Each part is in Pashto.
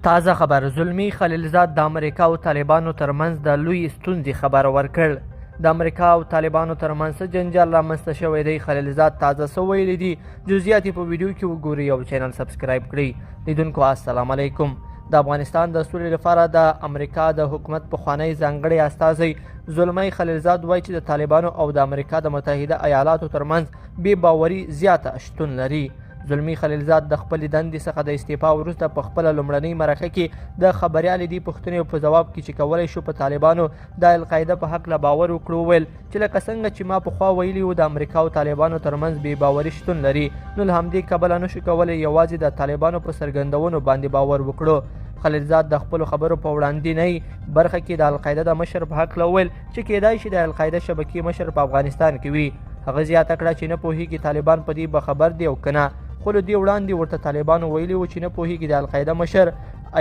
تازه خبر زلمی خلیلزاد د امریکا او طالبانو ترمنځ د لوی ستونزې خبر ورکړ. د امریکا او طالبانو ترمنځ جنجال رامنځته شوی دی. خلیلزاد تازه څه ویلي دي جزئیات په ویډیو کې وګورئ او چینل سبسکرایب کړئ. لیدونکو السلام علیکم. د افغانستان د سولې لپاره د امریکا د حکومت پخوانی ځانګړی استازی زلمی خلیلزاد وایي چې د طالبانو او د امریکا د متحده ایالاتو ترمنځ بې باوري زیاته شتون لري. زلمی خلیلزاد د خپلې دندې څخه د استعفا وروسته په خپله لومړنۍ مرکه کې د خبریالې دې پوښتنې په ځواب کې چې کولی شو په طالبانو د القاعده په هکله باور وکړو، وویل چې لکه څنګه چې ما پخوا ویلي وو د امریکا او طالبانو ترمنځ بې باوري شتون لري، نو له همدې کبله نشو کولی یوازې د طالبانو په څرګندونو باندې باور وکړو. خلیلزاد د خپلو خبرو په وړاندینۍ برخه کې د القاعده د مشر په هکله وویل چې کیدای شي د القاعده شبکې مشر په افغانستان کې وي. هغه زیاته کړه چې نه پوهېږي طالبان په دې به خبر دی او که نه، خو له دې وړاندې ورته طالبانو ویلي وو چې نه پوهېږي د القاعده مشر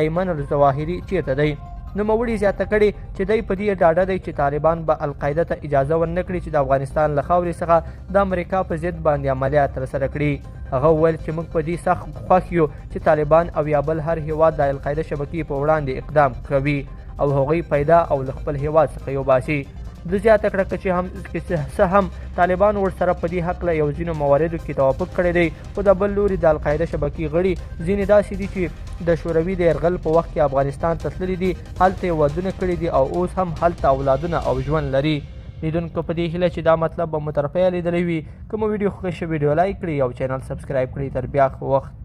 ایمن الظواهري چیرته دی. نوموړي زیاته کړې چې دی په دې ډاډه دی چې طالبان به القاعده ته اجازه ورنه کړي چې د افغانستان له خاورې څخه د امریکا په ضد باندې عملیات ترسره کړي. هغه وویل چې موږ په دې سخت خوښ یو چې طالبان او یا بل هر هیواد د القاعده شبکې په وړاندې اقدام کوي او هغوی پیدا او له خپل هیواد څخه یوباسي. د زیاته کړه چې څه هم طالبان ورسره په دې هکله یو ځینو مواردو کې توافق کړی دی، خو د بل لوري د القاعده شبکې غړي ځینې داسې دي چې د شوروي د یرغل په وخت کې افغانستان ته تللي دي، هلته یې ودونه کړي دي او اوس هم هلته اولادونه او ژوند لري. لیدونکو په دې هیله چې دا مطلب به مو تر پایه لیدلی وي. که مو ویډیو خوښه شوې ویډیو لایک کړئ او چینل سبسکرایب کړئ. تر بیا وخت